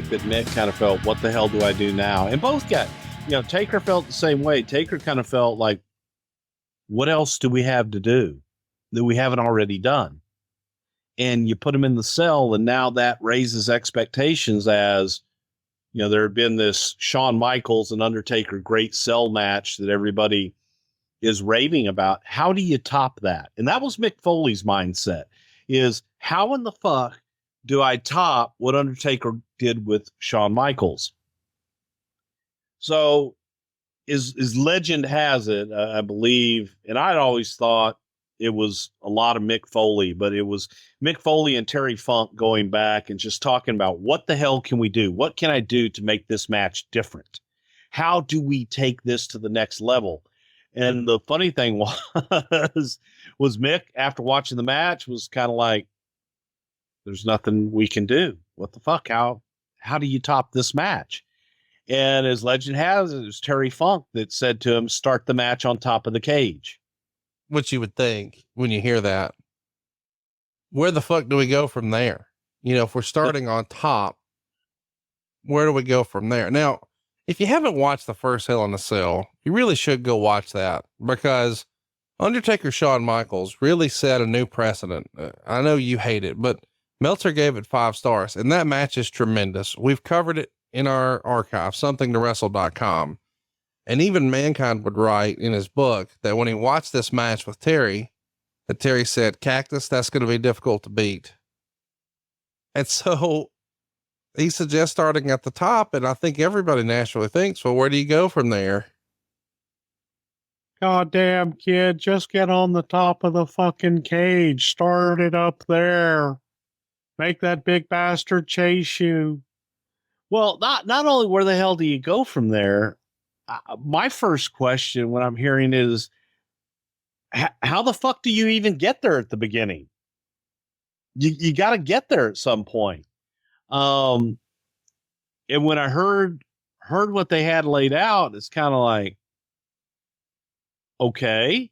think that Mick kind of felt, what the hell do I do now? And both got, Taker felt the same way. Taker kind of felt like, what else do we have to do that we haven't already done? And you put him in the cell, and now that raises expectations as, there had been this Shawn Michaels and Undertaker great cell match that everybody is raving about. How do you top that? And that was Mick Foley's mindset, is how in the fuck do I top what Undertaker did with Shawn Michaels? So is legend has it, I believe, and I'd always thought it was a lot of Mick Foley, but it was Mick Foley and Terry Funk going back and just talking about, what the hell can we do? What can I do to make this match different? How do we take this to the next level? And the funny thing was Mick, after watching the match, was kind of like, there's nothing we can do. What the fuck? How do you top this match? And as legend has it, was Terry Funk that said to him, start the match on top of the cage. What you would think when you hear that. Where the fuck do we go from there? If we're starting on top, where do we go from there? Now, if you haven't watched the first Hell in a Cell, you really should go watch that, because Undertaker Shawn Michaels really set a new precedent. I know you hate it, but Meltzer gave it 5 stars, and that match is tremendous. We've covered it in our archive, somethingtowrestle.com. And even Mankind would write in his book that when he watched this match with Terry, that Terry said, Cactus, that's going to be difficult to beat. And so he suggests starting at the top. And I think everybody naturally thinks, well, where do you go from there? Goddamn kid, just get on the top of the fucking cage. Start it up there. Make that big bastard chase you. Well, not only where the hell do you go from there? My first question when I'm hearing is, how the fuck do you even get there at the beginning? You got to get there at some point. And when I heard what they had laid out, it's kind of like, okay,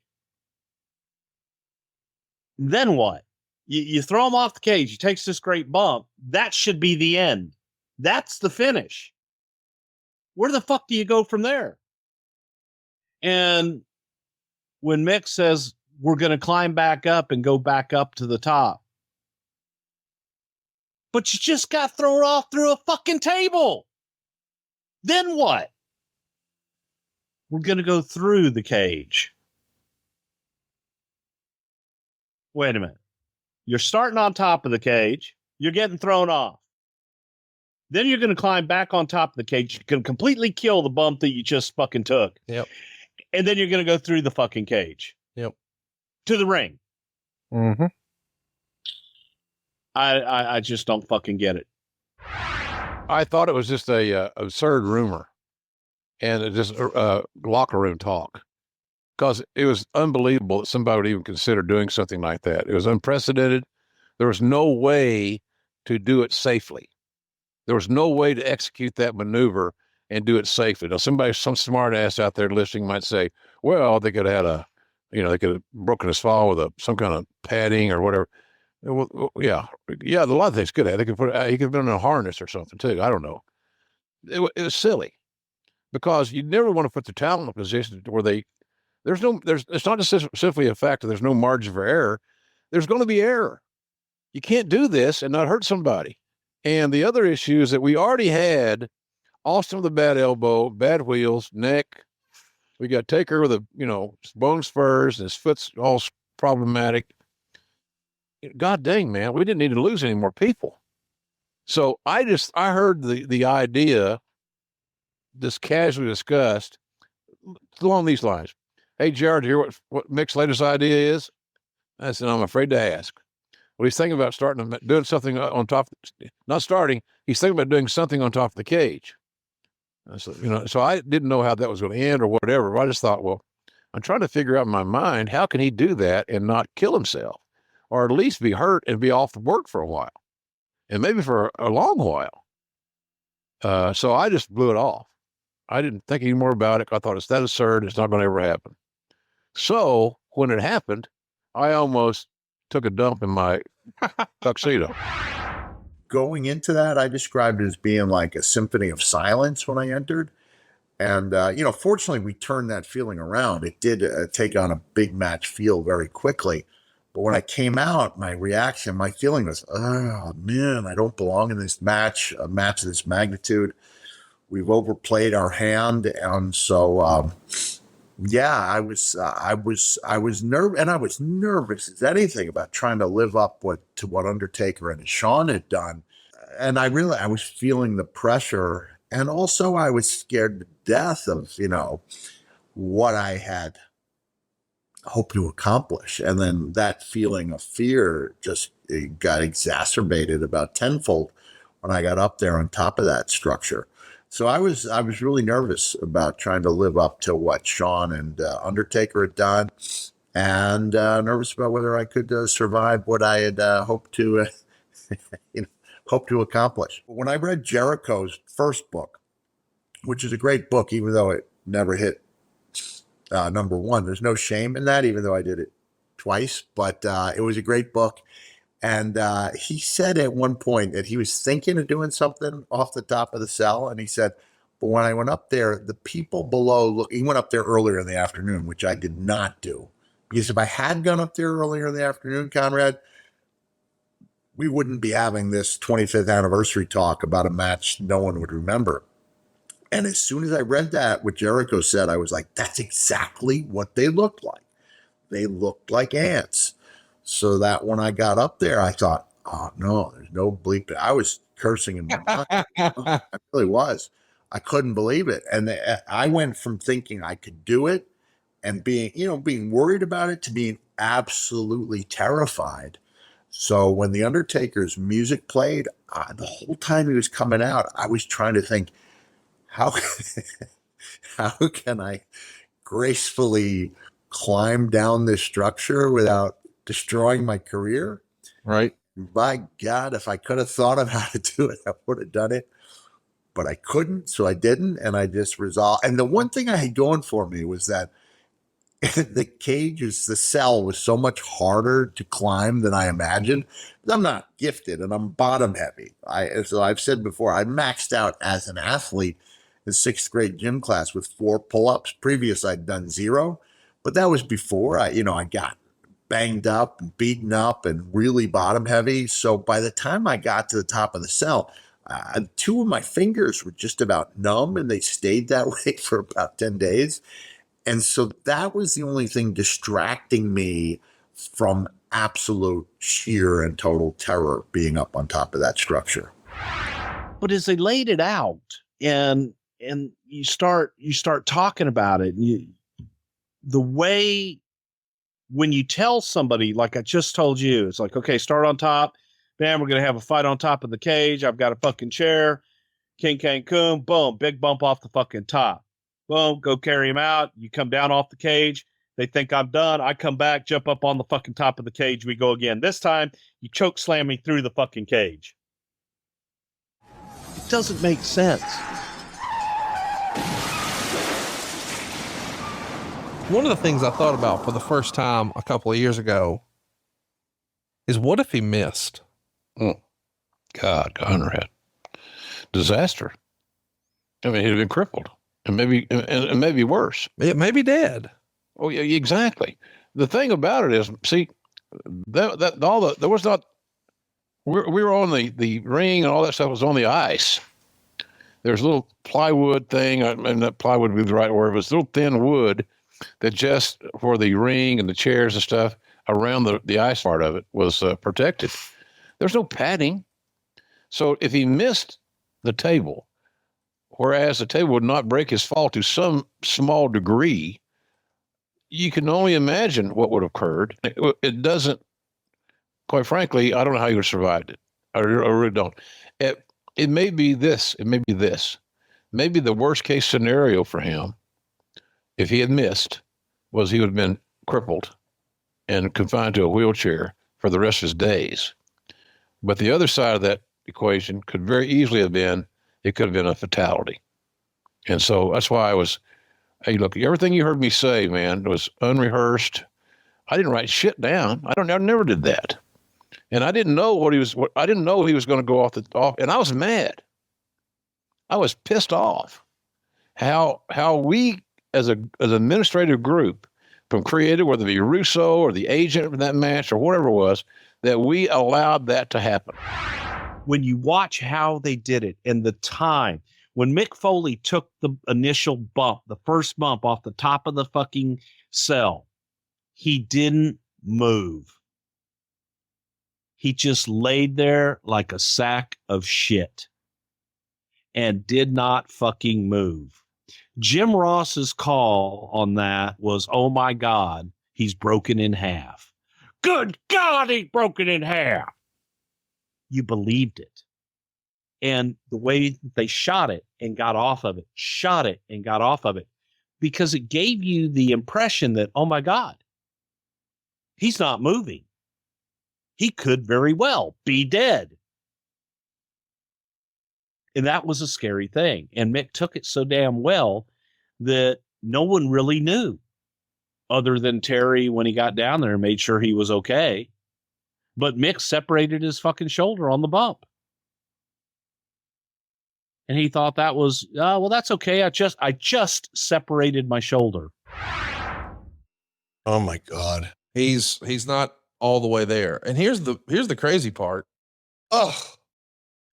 then what? You throw him off the cage. He takes this great bump. That should be the end. That's the finish. Where the fuck do you go from there? And when Mick says, we're going to climb back up and go back up to the top, but you just got thrown off through a fucking table. Then what? We're going to go through the cage. Wait a minute. You're starting on top of the cage. You're getting thrown off. Then you're going to climb back on top of the cage. You're going to completely kill the bump that you just fucking took. Yep. And then you're going to go through the fucking cage. Yep. To the ring. Mm-hmm. I just don't fucking get it. I thought it was just a absurd rumor and just locker room talk, because it was unbelievable that somebody would even consider doing something like that. It was unprecedented. There was no way to do it safely. There was no way to execute that maneuver and do it safely. Now, some smart ass out there listening might say, well, they could have had they could have broken his fall with some kind of padding or whatever. Well, yeah, a lot of things could have. They could he could have been in a harness or something too. I don't know. It was silly, because you never want to put the talent in a position where it's not just simply a fact that there's no margin for error. There's going to be error. You can't do this and not hurt somebody. And the other issue is that we already had Austin with a bad elbow, bad wheels, neck. We got Taker with bone spurs, and his foot's all problematic. God dang, man, we didn't need to lose any more people. So I heard the idea, this casually discussed, along these lines. Hey, Jared, hear what Mick's latest idea is? I said, I'm afraid to ask. Well, he's thinking about doing something on top, not starting. He's thinking about doing something on top of the cage. So I didn't know how that was going to end or whatever. But I just thought, well, I'm trying to figure out in my mind, how can he do that and not kill himself, or at least be hurt and be off the work for a while, and maybe for a long while. So I just blew it off. I didn't think any more about it. I thought, it's that absurd. It's not going to ever happen. So when it happened, I almost took a dump in my tuxedo. going into that, I described it as being like a symphony of silence when I entered. And, fortunately, we turned that feeling around. It did take on a big match feel very quickly. But when I came out, my feeling was, oh, man, I don't belong in this match, a match of this magnitude. We've overplayed our hand. And so, I was nervous, and I was nervous as anything about trying to live up to what Undertaker and Sean had done. And I was feeling the pressure. And also I was scared to death of, what I had hoped to accomplish. And then that feeling of fear just got exacerbated about tenfold when I got up there on top of that structure. So I was really nervous about trying to live up to what Sean and Undertaker had done, and nervous about whether I could survive what I had hoped to accomplish. When I read Jericho's first book, which is a great book, even though it never hit number one, there's no shame in that, even though I did it twice, but it was a great book. And he said at one point that he was thinking of doing something off the top of the cell. And he said, but when I went up there, the people below, he went up there earlier in the afternoon, which I did not do. Because if I had gone up there earlier in the afternoon, Conrad, we wouldn't be having this 25th anniversary talk about a match no one would remember. And as soon as I read that, what Jericho said, I was like, that's exactly what they looked like. They looked like ants. So that when I got up there, I thought, oh, no, there's no bleep. I was cursing in my mind. I really was. I couldn't believe it. And I went from thinking I could do it and being worried about it to being absolutely terrified. So when the Undertaker's music played, the whole time he was coming out, I was trying to think, how can I gracefully climb down this structure without destroying my career? Right. By God, if I could have thought of how to do it, I would have done it. But I couldn't, so I didn't, and I just resolved. And the one thing I had going for me was that the cell was so much harder to climb than I imagined. I'm not gifted, and I'm bottom heavy. So I've said before, I maxed out as an athlete in sixth grade gym class with 4 pull-ups. Previous, I'd done 0, but that was before I got banged up and beaten up and really bottom heavy. So by the time I got to the top of the cell, 2 of my fingers were just about numb, and they stayed that way for about 10 days. And so that was the only thing distracting me from absolute sheer and total terror being up on top of that structure. But as they laid it out and you start talking about it, the way when you tell somebody, like I just told you, it's like, okay, start on top. Bam, we're going to have a fight on top of the cage. I've got a fucking chair. King Cancun, boom, big bump off the fucking top. Boom, go carry him out. You come down off the cage. They think I'm done. I come back, jump up on the fucking top of the cage. We go again. This time, you choke slam me through the fucking cage. It doesn't make sense. One of the things I thought about for the first time a couple of years ago is what if he missed? God, Conrad. Disaster. I mean, he'd have been crippled and maybe worse. It may be dead. Oh, yeah, exactly. The thing about it is, see, we were on the ring and all that stuff was on the ice. There's a little plywood thing, and that plywood would be the right word. It was a little thin wood that just for the ring and the chairs and stuff around the ice part of it was protected. There's no padding. So if he missed the table, whereas the table would not break his fall to some small degree, you can only imagine what would have occurred. It doesn't, quite frankly, I don't know how he would have survived it. I really don't. It may be this. It may be this. Maybe the worst case scenario for him, if he had missed, was he would have been crippled and confined to a wheelchair for the rest of his days. But the other side of that equation could very easily have been, it could have been a fatality. And so that's why hey, look, everything you heard me say, man, was unrehearsed. I didn't write shit down. I never did that. And I didn't know I didn't know he was going to go off. And I was mad. I was pissed off how we as an administrative group from creative, whether it be Russo or the agent for that match or whatever it was, that we allowed that to happen. When you watch how they did it and the time, when Mick Foley took the initial bump, the first bump off the top of the fucking cell, he didn't move. He just laid there like a sack of shit and did not fucking move. Jim Ross's call on that was, oh my God, he's broken in half. Good God, he's broken in half. You believed it. And the way they shot it and got off of it, because it gave you the impression that, oh my God, he's not moving. He could very well be dead. And that was a scary thing. And Mick took it so damn well that no one really knew, other than Terry when he got down there and made sure he was okay. But Mick separated his fucking shoulder on the bump. And he thought that was, well, that's okay. I just separated my shoulder. Oh my God. He's not all the way there. And here's the crazy part. Oh,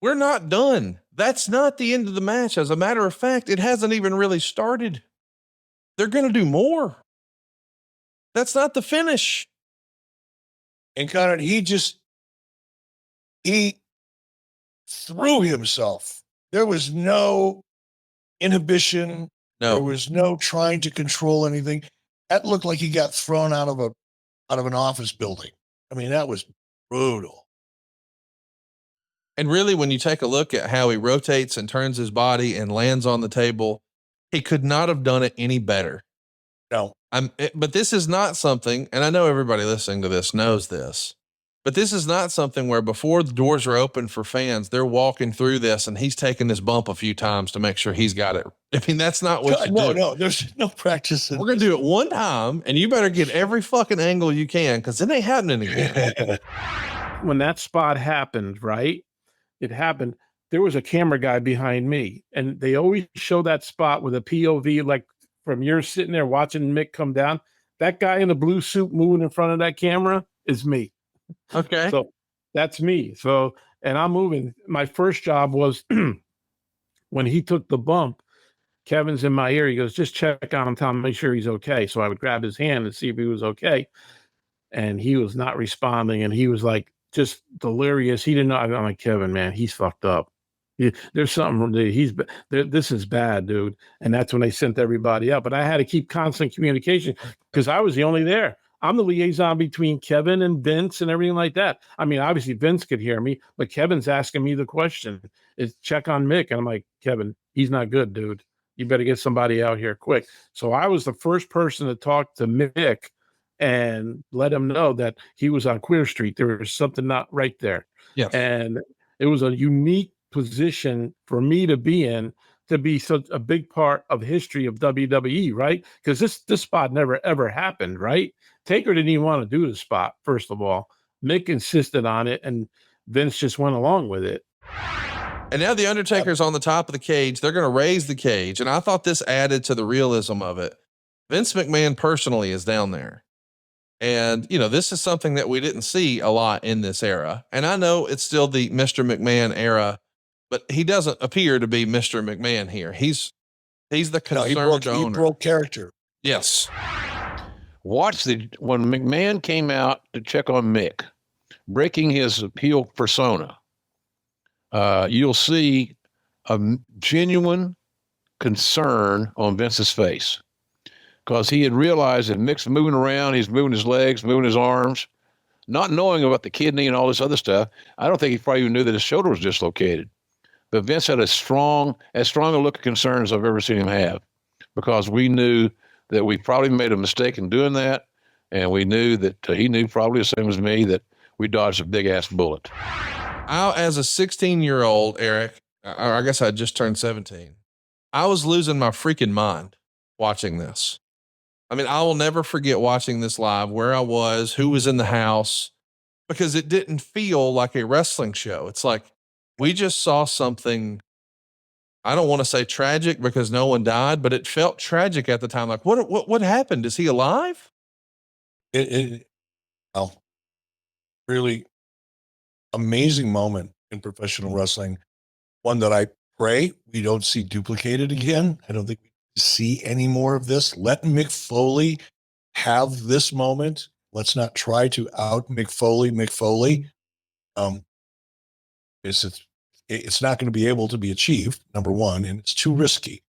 We're not done. That's not the end of the match. As a matter of fact, it hasn't even really started. They're going to do more. That's not the finish. and Conrad, he threw himself. There was no inhibition. There No, was no trying to control anything. That looked like he got thrown out of an office building. I mean, that was brutal. and really, when you take a look at how he rotates and turns his body and lands on the table, he could not have done it any better. No, But this is not something, and I know everybody listening to this knows this, but this is not something where before the doors are open for fans, they're walking through this and he's taking this bump a few times to make sure he's got it. I mean, that's not what you do. no, there's no practice. We're going to do it one time and you better get every fucking angle you can because it ain't happening again. When that spot happened, right? It happened. There was a camera guy behind me, and they always show that spot with a POV, like from you're sitting there watching Mick come down. That guy in the blue suit moving in front of that camera is me. Okay. So that's me. So, and I'm moving. My first job was when he took the bump, Kevin's in my ear. He goes, just check on him, tell him, make sure he's okay. So I would grab his hand and see if he was okay. And he was not responding. And he was like, just delirious. He didn't know. I'm like, Kevin, man, he's fucked up. There's something. This is bad, dude. And that's when they sent everybody up. But I had to keep constant communication because I was the only there. I'm the liaison between Kevin and Vince and everything like that. I mean, obviously Vince could hear me, but Kevin's asking me the question: is check on Mick? And I'm like, Kevin, he's not good, dude. You better get somebody out here quick. So I was the first person to talk to Mick and let him know that he was on Queer Street. There was something not right there. Yes. And it was a unique position for me to be in, to be such a big part of history of WWE, right? Because this spot never ever happened, right? Taker didn't even want to do the spot, first of all. Mick insisted on it, and Vince just went along with it. And now the Undertaker's on the top of the cage. They're going to raise the cage. And I thought this added to the realism of it. Vince McMahon personally is down there. And, you know, this is something that we didn't see a lot in this era. And I know it's still the Mr. McMahon era, but he doesn't appear to be Mr. McMahon here. He's the concerned owner. He broke character. Yes. Watch when McMahon came out to check on Mick, breaking his heel persona. You'll see a genuine concern on Vince's face because he had realized that Mick's moving around. He's moving his legs, moving his arms, not knowing about the kidney and all this other stuff. I don't think he probably even knew that his shoulder was dislocated. But Vince had as strong a look of concern as I've ever seen him have, because we knew that we probably made a mistake in doing that. And we knew that he knew probably the same as me that we dodged a big ass bullet. As a 16-year-old, Eric, or I guess I just turned 17, I was losing my freaking mind watching this. I mean, I will never forget watching this live, where I was, who was in the house. because it didn't feel like a wrestling show. It's like we just saw something. I don't want to say tragic because no one died, but it felt tragic at the time. Like what happened? Is he alive? Well, really amazing moment in professional wrestling. One that I pray we don't see duplicated again. I don't think we see any more of this. Let Mick Foley have this moment. Let's not try to out Mick Foley. Mick Foley, it's not going to be able to be achieved, number one, and it's too risky.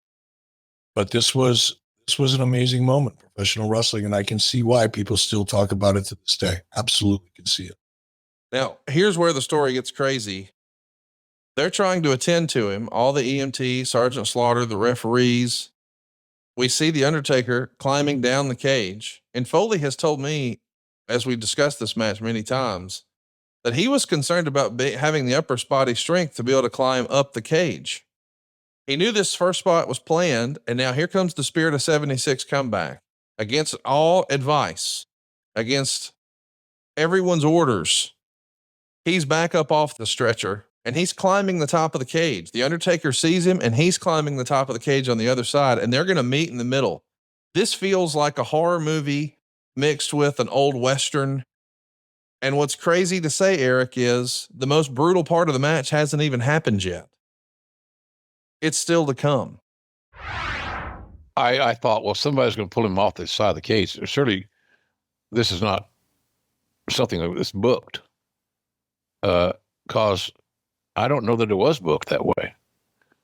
But this was an amazing moment in professional wrestling, and I can see why people still talk about it to this day. Absolutely can see it. Now, here's where the story gets crazy. They're trying to attend to him, all the EMT, Sergeant Slaughter, the referees. We see the Undertaker climbing down the cage, and Foley has told me, as we discussed this match many times, that he was concerned about having the upper body strength to be able to climb up the cage. He knew this first spot was planned, and now here comes the Spirit of 76 comeback against all advice, against everyone's orders. He's back up off the stretcher, and he's climbing the top of the cage. The Undertaker sees him, and he's climbing the top of the cage on the other side, and they're going to meet in the middle. This feels like a horror movie mixed with an old Western. And what's crazy to say, Eric, is the most brutal part of the match hasn't even happened yet. It's still to come. I thought, well, somebody's going to pull him off the side of the cage. Surely this is not something that's booked. Cause I don't know that it was booked that way.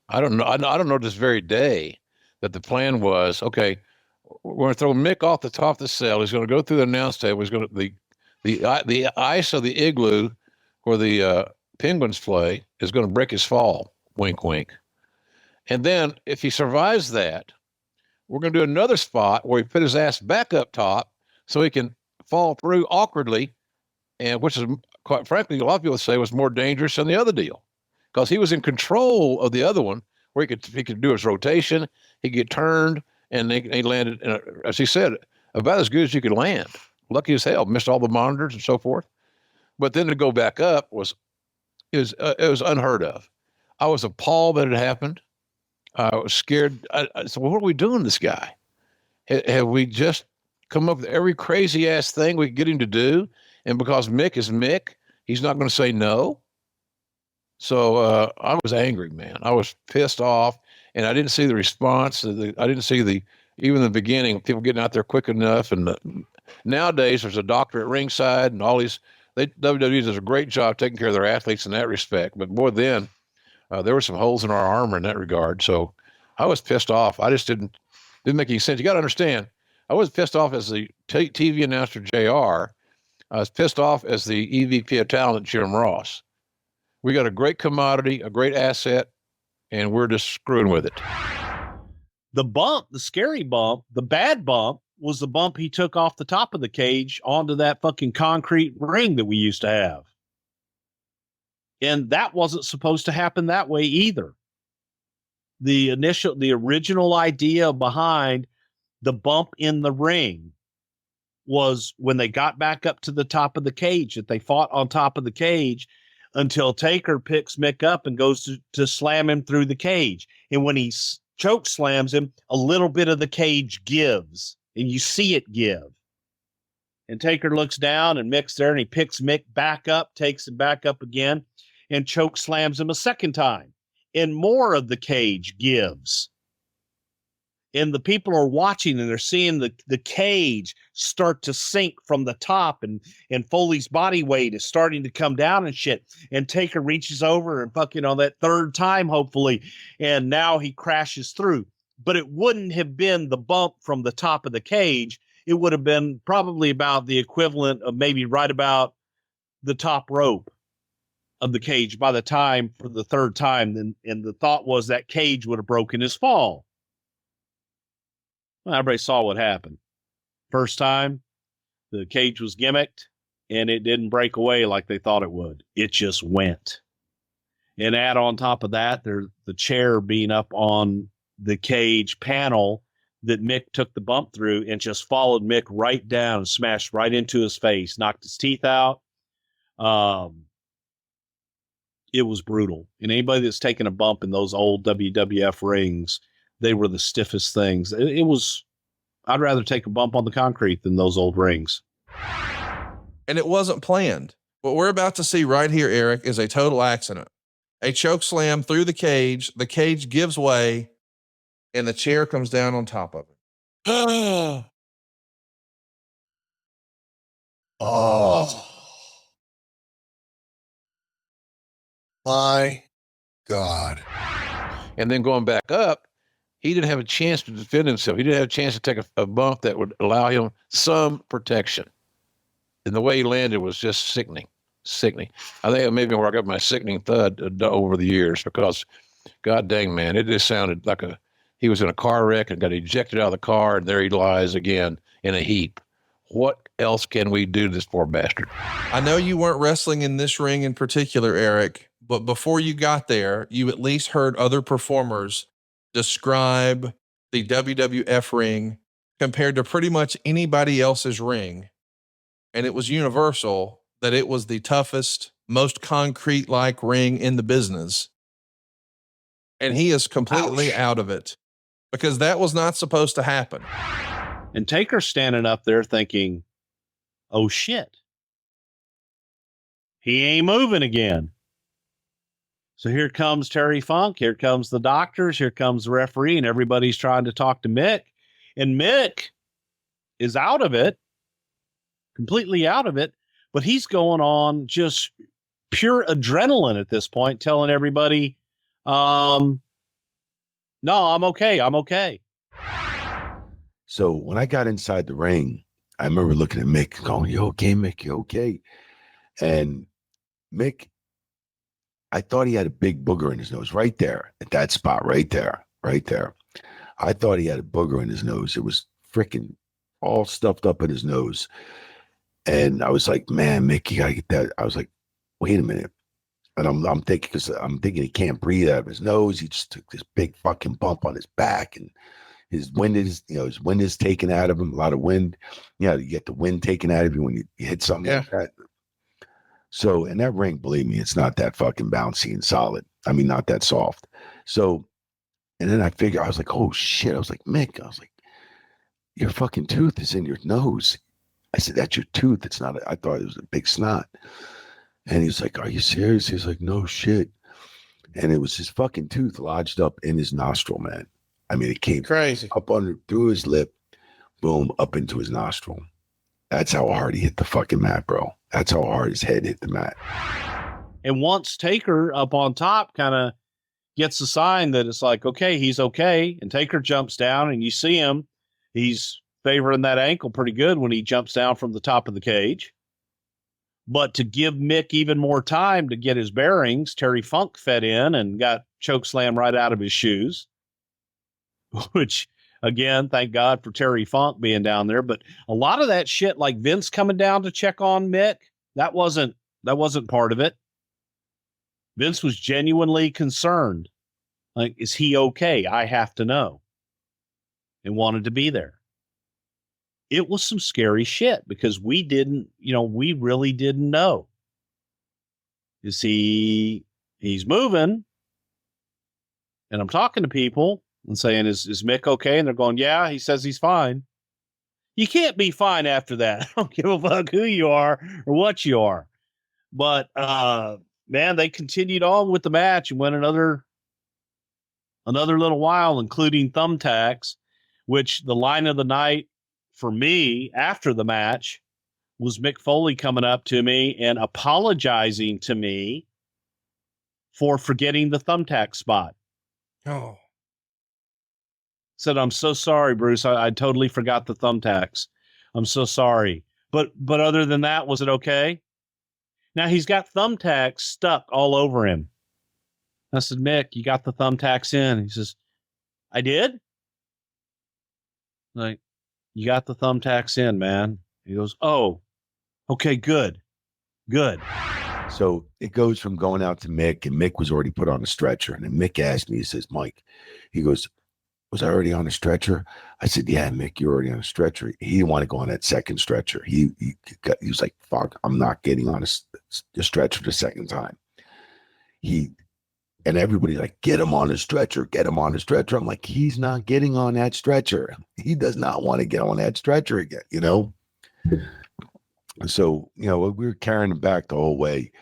I don't know. I don't know this very day that the plan was, okay, we're going to throw Mick off the top of the cell. He's going to go through the announce table. He's going to, the ice of the igloo where the Penguins play is going to break his fall. Wink, wink. And then if he survives that, we're going to do another spot where he put his ass back up top so he can fall through awkwardly, and which is, quite frankly, a lot of people say was more dangerous than the other deal because he was in control of the other one where he could do his rotation, he could get turned, and he landed, as he said, about as good as you could land. Lucky as hell, missed all the monitors and so forth. But then to go back up it was unheard of. I was appalled that it happened. I was scared. I said, well, what are we doing to this guy? Have we just come up with every crazy ass thing we could get him to do? And because Mick is Mick, he's not going to say no. So I was angry, man. I was pissed off, and I didn't see the response. I didn't see even the beginning, people getting out there quick enough. And nowadays there's a doctor at ringside and all these, WWE does a great job taking care of their athletes in that respect. But boy, then there were some holes in our armor in that regard. So I was pissed off. I just didn't make any sense. You got to understand, I was pissed off as the TV announcer, JR. I was pissed off as the EVP of talent, Jim Ross. We got a great commodity, a great asset, and we're just screwing with it. The bump, the scary bump, the bad bump was the bump he took off the top of the cage onto that fucking concrete ring that we used to have. And that wasn't supposed to happen that way either. The original idea behind the bump in the ring was when they got back up to the top of the cage, that they fought on top of the cage until Taker picks Mick up and goes to slam him through the cage. And when he choke slams him, a little bit of the cage gives, and you see it give. And Taker looks down, and Mick's there, and he picks Mick back up, takes him back up again, and choke slams him a second time. And more of the cage gives. And the people are watching, and they're seeing the cage start to sink from the top, and Foley's body weight is starting to come down and shit. And Taker reaches over and fucking on that third time, hopefully, and now he crashes through. But it wouldn't have been the bump from the top of the cage. It would have been probably about the equivalent of maybe right about the top rope of the cage by the time for the third time. And the thought was that cage would have broken his fall. Well, everybody saw what happened. First time, the cage was gimmicked, and it didn't break away like they thought it would. It just went. And add on top of that, there's the chair being up on the cage panel that Mick took the bump through and just followed Mick right down and smashed right into his face, knocked his teeth out. It was brutal. And anybody that's taken a bump in those old WWF rings, they were the stiffest things. It was, I'd rather take a bump on the concrete than those old rings. And it wasn't planned. What we're about to see right here, Eric, is a total accident. A choke slam through the cage gives way, and the chair comes down on top of it. Oh my God. And then going back up, he didn't have a chance to defend himself. He didn't have a chance to take a bump that would allow him some protection. And the way he landed was just sickening. I think it made me work up my sickening thud over the years because, God dang, man, it just sounded like he was in a car wreck and got ejected out of the car, and there he lies again in a heap. What else can we do to this poor bastard? I know you weren't wrestling in this ring in particular, Eric, but before you got there, you at least heard other performers describe the WWF ring compared to pretty much anybody else's ring. And it was universal that it was the toughest, most concrete-like ring in the business. And he is completely out of it because that was not supposed to happen. And Taker's standing up there thinking, oh shit, he ain't moving again. So here comes Terry Funk. Here comes the doctors. Here comes the referee, and everybody's trying to talk to Mick. And Mick is out of it, completely out of it, but he's going on just pure adrenaline at this point, telling everybody, no, I'm okay. I'm okay. So when I got inside the ring, I remember looking at Mick going, you okay, Mick? You okay? And Mick, I thought he had a big booger in his nose right there at that spot, right there. I thought he had a booger in his nose. It was freaking all stuffed up in his nose. And I was like, man, Mick, you gotta get that. I was like, wait a minute. And I'm thinking he can't breathe out of his nose. He just took this big fucking bump on his back, and his wind is taken out of him. A lot of wind. You get the wind taken out of you when you hit something like that. So, in that ring, believe me, it's not that fucking bouncy and solid. I mean, not that soft. So, and then I was like, oh shit. I was like, Mick, your fucking tooth is in your nose. I said, that's your tooth. It's not, I thought it was a big snot. And he was like, are you serious? He was like, no shit. And it was his fucking tooth lodged up in his nostril, man. I mean, it came crazy up through his lip, boom, up into his nostril. That's how hard he hit the fucking mat, bro. That's how hard his head hit the mat. And once Taker up on top kind of gets a sign that it's like, okay, he's okay. And Taker jumps down and you see him. He's favoring that ankle pretty good when he jumps down from the top of the cage. But to give Mick even more time to get his bearings, Terry Funk fed in and got chokeslam right out of his shoes, which, again, thank God for Terry Funk being down there. But a lot of that shit, like Vince coming down to check on Mick, that wasn't part of it. Vince was genuinely concerned. Like, is he okay? I have to know. And wanted to be there. It was some scary shit because we really didn't know. He's moving. And I'm talking to people and saying, is Mick okay? And they're going, yeah, he says he's fine. You can't be fine after that. I don't give a fuck who you are or what you are. But, man, they continued on with the match and went another little while, including thumbtacks, which the line of the night for me after the match was Mick Foley coming up to me and apologizing to me for forgetting the thumbtack spot. Oh, Said, I'm so sorry, Bruce. I totally forgot the thumbtacks. I'm so sorry. But other than that, was it okay? Now he's got thumbtacks stuck all over him. I said, Mick, you got the thumbtacks in. He says, I did? Like, you got the thumbtacks in, man. He goes, oh, okay, good. So it goes from going out to Mick, and Mick was already put on a stretcher. And then Mick asked me, he says, Mike, he goes, was I already on a stretcher? I said, yeah, Mick, you're already on a stretcher. He didn't want to go on that second stretcher. He was like, fuck, I'm not getting on a stretcher the second time. And everybody's like, get him on a stretcher, get him on a stretcher. I'm like, he's not getting on that stretcher. He does not want to get on that stretcher again, you know? So, you know, we were carrying him back the whole way.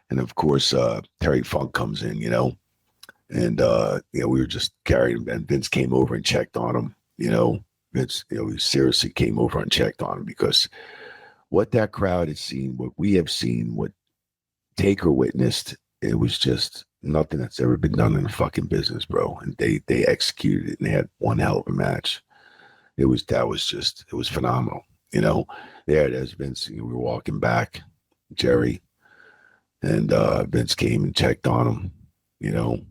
And of course, Terry Funk comes in, you know, and, you know, we were just carrying him, and Vince came over and checked on him, you know. Vince, you know, he seriously came over and checked on him, because what that crowd had seen, what we have seen, what Taker witnessed, it was just nothing that's ever been done in the fucking business, bro. And they executed it, and they had one hell of a match. It was phenomenal. You know, there it is, Vince. We were walking back, Jerry, and Vince came and checked on him, you know.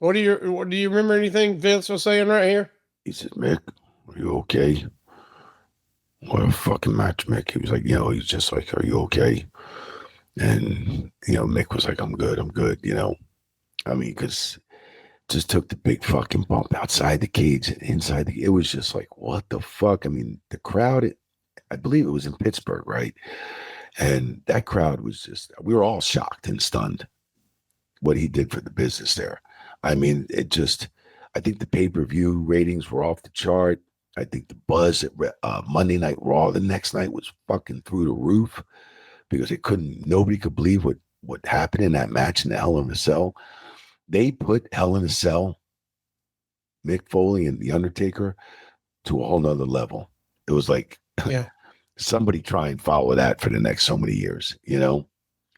Do you remember anything Vince was saying right here? He said, Mick, are you okay? What a fucking match, Mick. He was like, you know, he's just like, are you okay? And, you know, Mick was like, I'm good, you know. I mean, because just took the big fucking bump outside the cage, inside it was just like, what the fuck? I mean, the crowd, I believe it was in Pittsburgh, right? And that crowd was just, we were all shocked and stunned what he did for the business there. I mean, I think the pay-per-view ratings were off the chart. I think the buzz at Monday Night Raw the next night was fucking through the roof, because nobody could believe what happened in that match in the Hell in a Cell. They put Hell in a Cell, Mick Foley and The Undertaker, to a whole nother level. It was like, Yeah. somebody try and follow that for the next so many years, you know?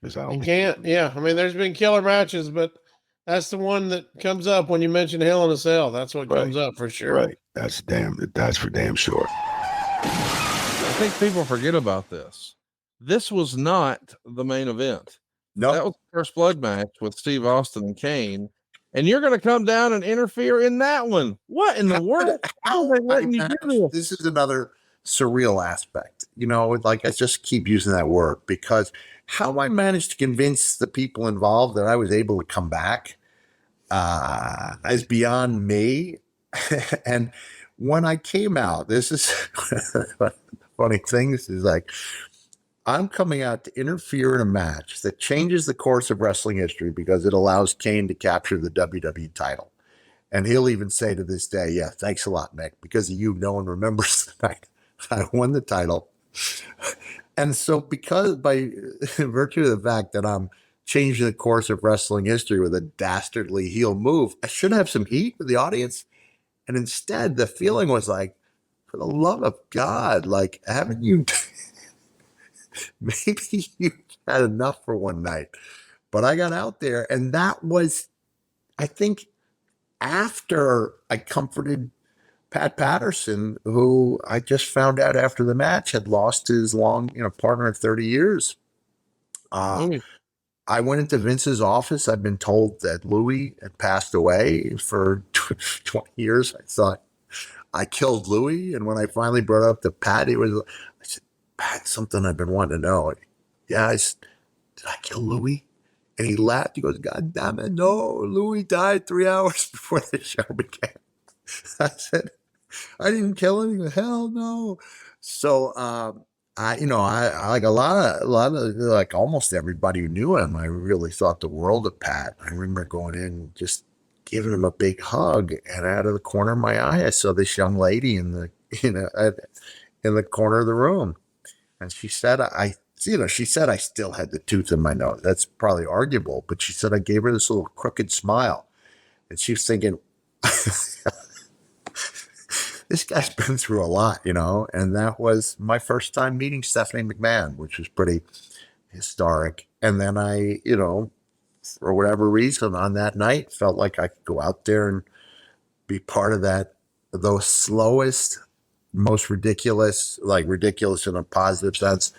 Because I mean, there's been killer matches, but that's the one that comes up when you mention Hell in a Cell. That's what comes up for sure. Right. That's for damn sure. I think people forget about this. This was not the main event. No, That was the First Blood match with Steve Austin and Kane. And you're going to come down and interfere in that one. What in the world? How are they letting you do this? This is another surreal aspect. You know, like I just keep using that word, because how I managed to convince the people involved that I was able to come back is beyond me. And when I came out, this is funny thing. This is like, I'm coming out to interfere in a match that changes the course of wrestling history, because it allows Kane to capture the WWE title. And he'll even say to this day, yeah, thanks a lot, Mick. Because of you, no one remembers the night I won the title. And so, because by virtue of the fact that I'm changing the course of wrestling history with a dastardly heel move, I should have some heat with the audience. And instead, the feeling was like, for the love of God, like, haven't you, maybe you had enough for one night. But I got out there, and that was, I think, after I comforted Pat Patterson, who I just found out after the match had lost his long, partner of 30 years. I went into Vince's office. I'd been told that Louis had passed away for 20 years. I thought I killed Louis. And when I finally brought up to Pat, I said, Pat, something I've been wanting to know. Yeah, did I kill Louis? And he laughed. He goes, God damn it, no, Louis died 3 hours before the show began. I said, I didn't kill him. He goes, hell no. So, I like a lot of like almost everybody who knew him, I really thought the world of Pat. I remember going in and just giving him a big hug, and out of the corner of my eye, I saw this young lady in the corner of the room. And she said, she said I still had the tooth in my nose. That's probably arguable, but she said I gave her this little crooked smile. And she was thinking, this guy's been through a lot, and that was my first time meeting Stephanie McMahon, which was pretty historic. And then I, for whatever reason on that night, felt like I could go out there and be part of those slowest, most ridiculous in a positive sense,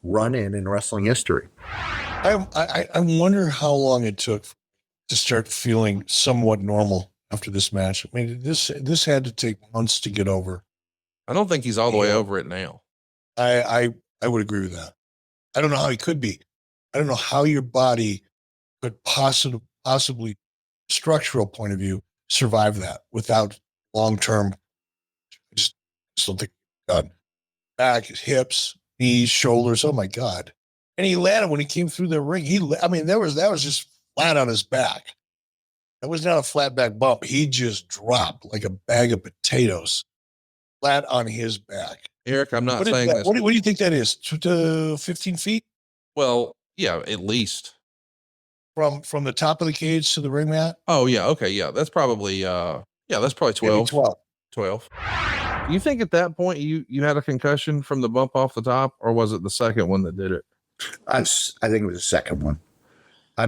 run in wrestling history. I wonder how long it took to start feeling somewhat normal after this match. I mean, this had to take months to get over. I don't think he's all the way over it now. I would agree with that. I don't know how he could be. I don't know how your body could possibly, structural point of view, survive that without long term. Just don't think God. Back, his hips, knees, shoulders. Oh my God! And he landed when he came through the ring. That was just flat on his back. That was not a flat back bump. He just dropped like a bag of potatoes, flat on his back. Eric, I'm not What is saying that? this. What do you think that is? 15 feet Well, yeah, at least. from the top of the cage to the ring mat? Oh yeah. Okay. Yeah. That's probably, that's probably Maybe 12. 12. You think at that point you had a concussion from the bump off the top, or was it the second one that did it? I think it was the second one.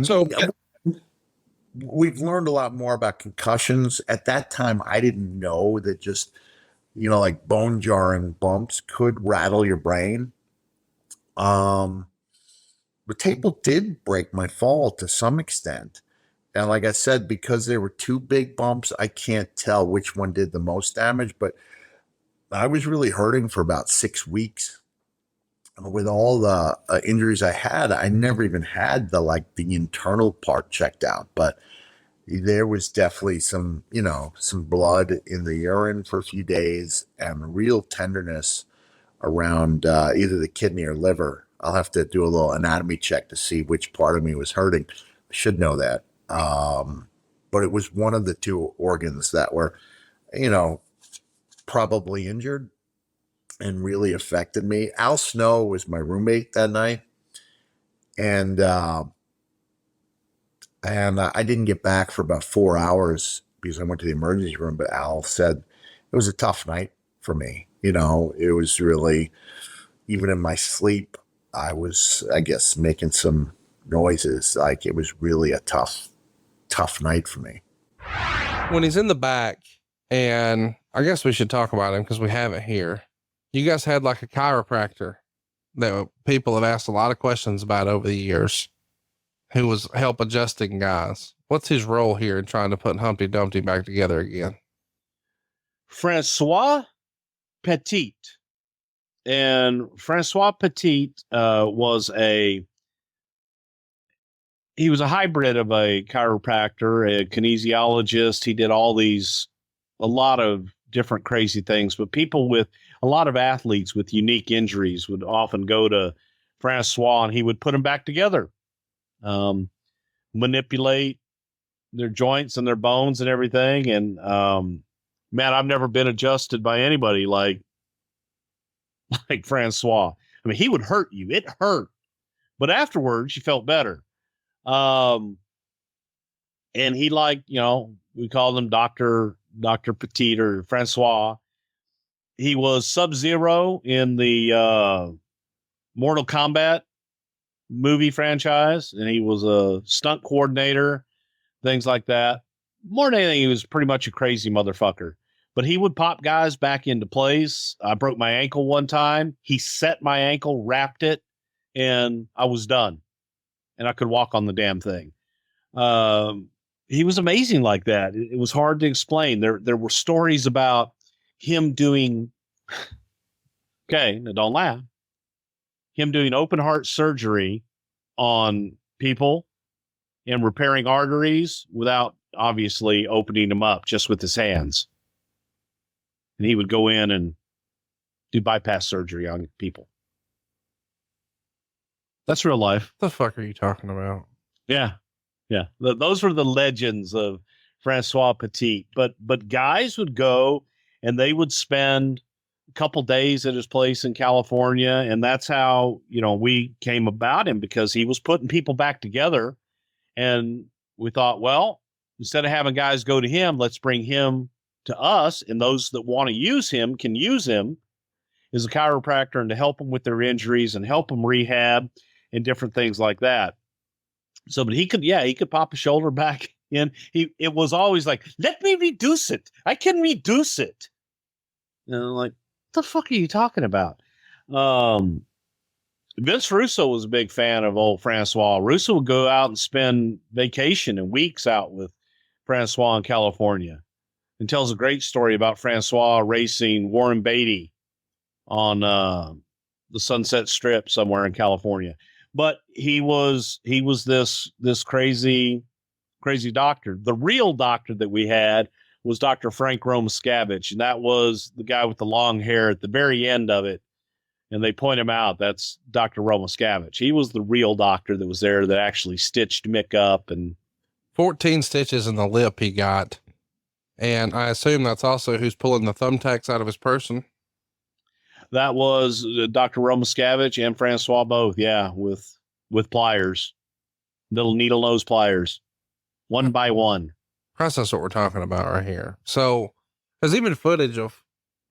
So We've learned a lot more about concussions. At that time, I didn't know that just, like bone jarring bumps could rattle your brain. The table did break my fall to some extent. And like I said, because there were two big bumps, I can't tell which one did the most damage, but I was really hurting for about 6 weeks. With all the injuries I had, I never even had the internal part checked out, but there was definitely some blood in the urine for a few days and real tenderness around either the kidney or liver. I'll have to do a little anatomy check to see which part of me was hurting. I should know that. But it was one of the two organs that were, probably injured and really affected me. Al Snow was my roommate that night. And I didn't get back for about 4 hours because I went to the emergency room. But Al said it was a tough night for me. It was really, even in my sleep, I was, I guess, making some noises. Like it was really a tough night for me. when he's in the back, and I guess we should talk about him because we have it here. You guys had like a chiropractor that people have asked a lot of questions about over the years, who was help adjusting guys. What's his role here in trying to put Humpty Dumpty back together again? Francois Petit. And Francois Petit he was a hybrid of a chiropractor, a kinesiologist. He did a lot of different crazy things, but a lot of athletes with unique injuries would often go to Francois and he would put them back together, manipulate their joints and their bones and everything. And, man, I've never been adjusted by anybody like Francois. I mean, he would hurt you. It hurt, but afterwards you felt better. And he we called him Dr. Petit or Francois. He was Sub-Zero in the Mortal Kombat movie franchise, and he was a stunt coordinator, things like that. More than anything, he was pretty much a crazy motherfucker. But he would pop guys back into place. I broke my ankle one time. He set my ankle, wrapped it, and I was done. And I could walk on the damn thing. He was amazing like that. It was hard to explain. There were stories about him doing, okay, now don't laugh, him doing open heart surgery on people and repairing arteries without obviously opening them up, just with his hands. And he would go in and do bypass surgery on people. That's real life. What the fuck are you talking about? Yeah. Yeah. Those were the legends of Francois Petit, but guys would go and they would spend a couple days at his place in California. And that's how, we came about him, because he was putting people back together. And we thought, well, instead of having guys go to him, let's bring him to us. And those that want to use him can use him as a chiropractor and to help them with their injuries and help them rehab and different things like that. So, but he could pop a shoulder back in. It was always like, let me reduce it. I can reduce it. And I'm like, what the fuck are you talking about? Vince Russo was a big fan of old Francois. Russo would go out and spend vacation and weeks out with Francois in California, and tells a great story about Francois racing Warren Beatty on the Sunset Strip somewhere in California. But he was this crazy doctor. The real doctor that we had was Dr. Frank Romascavage, and that was the guy with the long hair at the very end of it. And they point him out. That's Dr. Romascavage. He was the real doctor that was there that actually stitched Mick up. And 14 stitches in the lip he got. And I assume that's also who's pulling the thumbtacks out of his person. that was Dr. Romascavage and Francois both. Yeah, with pliers, little needle nose pliers, one by one. That's what we're talking about right here. So there's even footage of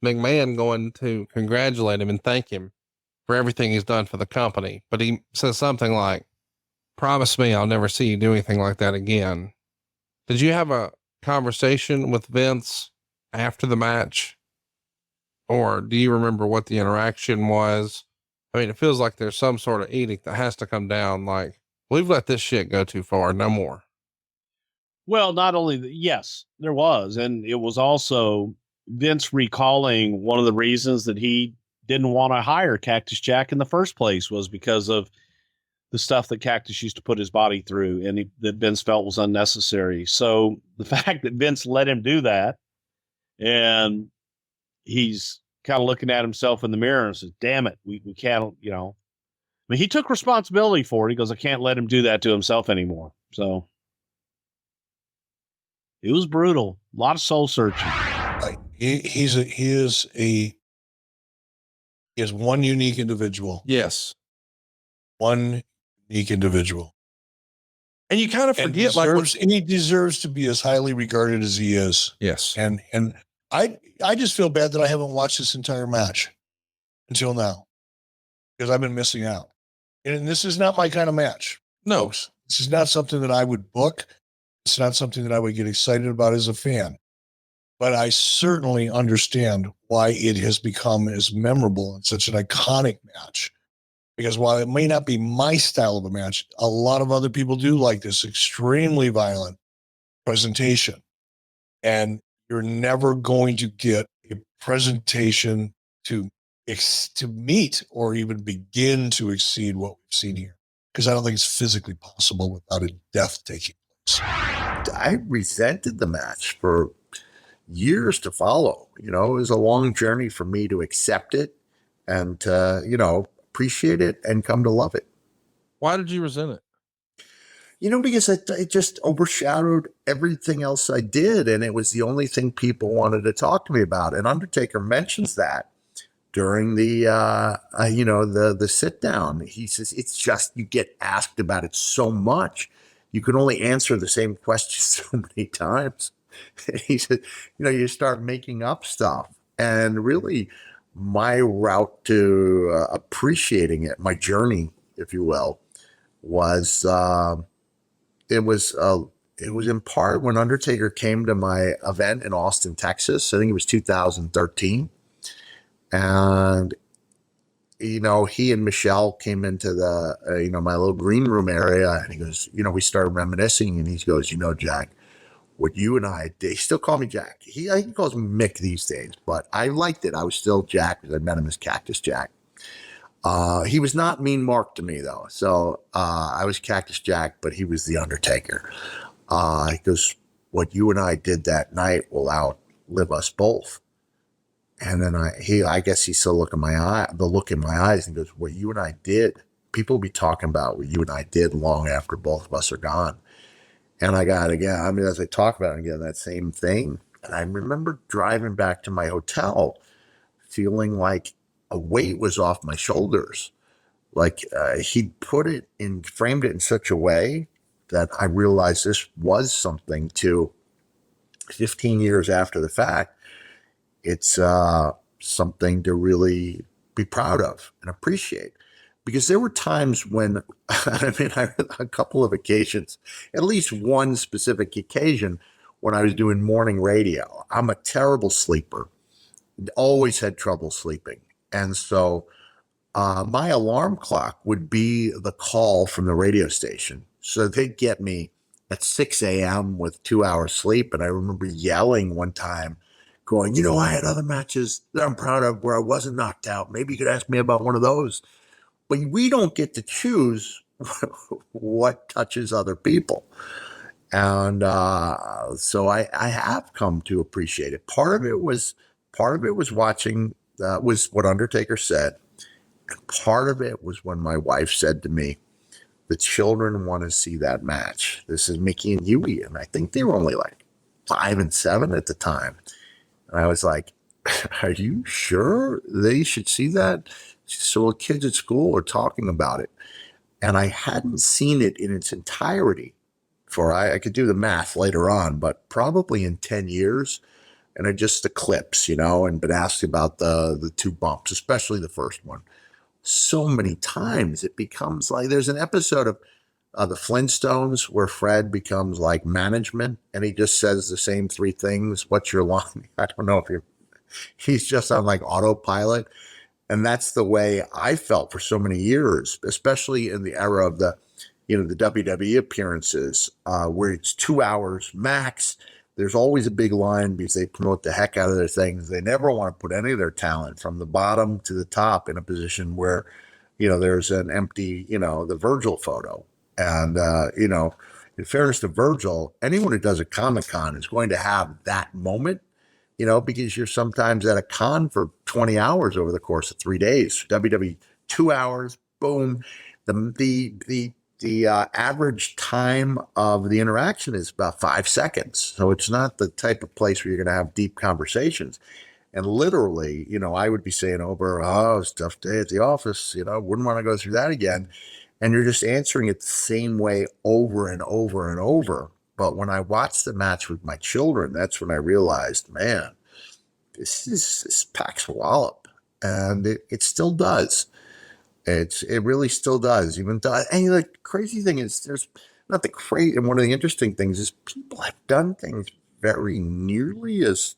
McMahon going to congratulate him and thank him for everything he's done for the company. But he says something like, "Promise me I'll never see you do anything like that again." Did you have a conversation with Vince after the match? Or do you remember what the interaction was? I mean, it feels like there's some sort of edict that has to come down. Like, we've let this shit go too far. No more. Well, not only yes, there was, and it was also Vince recalling one of the reasons that he didn't want to hire Cactus Jack in the first place was because of the stuff that Cactus used to put his body through, and that Vince felt was unnecessary. So the fact that Vince let him do that, and he's kind of looking at himself in the mirror and says, "Damn it, we can't," I mean, he took responsibility for it. He goes, "I can't let him do that to himself anymore." So it was brutal. A lot of soul searching. He is one unique individual. Yes. One unique individual. And you kind of And forget, he deserves to be as highly regarded as he is. yes. And I just feel bad that I haven't watched this entire match until now because I've been missing out. And this is not my kind of match. No, Folks. This is not something that I would book. It's not something that I would get excited about as a fan. But I certainly understand why it has become as memorable and such an iconic match. Because while it may not be my style of a match, a lot of other people do like this extremely violent presentation. And you're never going to get a presentation to meet or even begin to exceed what we've seen here. Because I don't think it's physically possible without a death taking place. I resented the match for years to follow. It was a long journey for me to accept it and to, appreciate it and come to love it. why did you resent it? Because it just overshadowed everything else I did. And it was the only thing people wanted to talk to me about. And Undertaker mentions that during the, the sit down. He says, it's just, you get asked about it so much. You can only answer the same question so many times. He said, you start making up stuff. And really, my route to appreciating it, my journey, if you will, was it was in part when Undertaker came to my event in Austin, Texas. I think it was 2013, and he and Michelle came into the my little green room area, and he goes, we started reminiscing, and he goes, Jack, what you and I did. He still called me Jack. He calls me Mick these days, but I liked it. I was still Jack because I met him as Cactus Jack. He was not mean Mark to me though. So I was Cactus Jack, but he was the Undertaker. He goes, what you and I did that night will outlive us both. And then I guess he saw the look in my eyes and goes, what you and I did, people will be talking about what you and I did long after both of us are gone. And I got, again, as I talk about it again, that same thing. And I remember driving back to my hotel feeling like a weight was off my shoulders. Like he'd framed it in such a way that I realized this was something to 15 years after the fact. It's something to really be proud of and appreciate. Because there were times when, a couple of occasions, at least one specific occasion when I was doing morning radio. I'm a terrible sleeper, always had trouble sleeping. And so my alarm clock would be the call from the radio station. So they'd get me at 6 a.m. with 2 hours sleep. And I remember yelling one time, going, I had other matches that I'm proud of where I wasn't knocked out. Maybe you could ask me about one of those. But we don't get to choose what touches other people. And so I have come to appreciate it. Part of it was watching, was what Undertaker said. And part of it was when my wife said to me, the children want to see that match. This is Mickey and Huey. And I think they were only like 5 and 7 at the time. And I was like, are you sure they should see that? So kids at school are talking about it. And I hadn't seen it in its entirety for, I could do the math later on, but probably in 10 years. And I just the clips, and been asked about the 2 bumps, especially the first one. So many times it becomes like there's an episode of the Flintstones where Fred becomes like management and he just says the same 3 things. What's your line? I don't know if he's just on like autopilot. And that's the way I felt for so many years, especially in the era of the WWE appearances, where it's 2 hours max. There's always a big line because they promote the heck out of their things. They never want to put any of their talent from the bottom to the top in a position where, there's an empty, the Virgil photo. And, in fairness to Virgil, anyone who does a Comic-Con is going to have that moment, because you're sometimes at a con for 20 hours over the course of 3 days. WWE, 2 hours, boom. The average time of the interaction is about 5 seconds. So it's not the type of place where you're going to have deep conversations. And literally, I would be saying over, it's a tough day at the office, wouldn't want to go through that again. And you're just answering it the same way over and over and over. But when I watched the match with my children, that's when I realized, man, this packs a wallop. And it still does. It really still does. Even though, and the crazy thing is, there's not the crazy. And one of the interesting things is people have done things very nearly as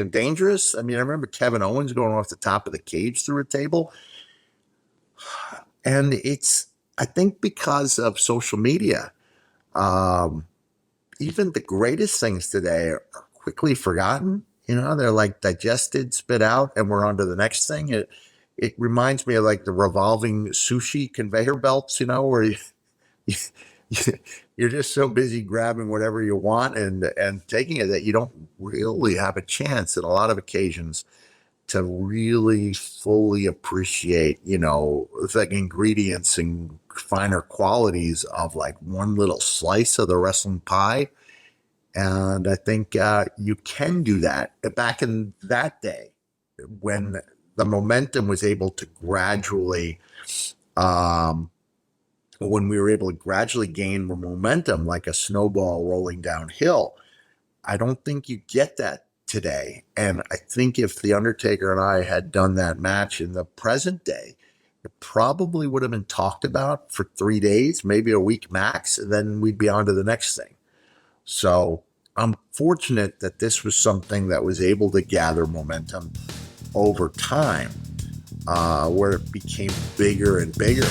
dangerous. I mean, I remember Kevin Owens going off the top of the cage through a table, and I think because of social media, even the greatest things today are quickly forgotten. They're like digested, spit out, and we're on to the next thing. It reminds me of like the revolving sushi conveyor belts, where you're just so busy grabbing whatever you want and taking it that you don't really have a chance in a lot of occasions to really fully appreciate, the ingredients and finer qualities of like one little slice of the wrestling pie. And I think you can do that back in that day when the momentum was able to gradually, when we were able to gradually gain more momentum like a snowball rolling downhill. I don't think you get that today. And I think if The Undertaker and I had done that match in the present day, it probably would have been talked about for 3 days, maybe a week max, and then we'd be on to the next thing. So I'm fortunate that this was something that was able to gather momentum over time, where it became bigger and bigger.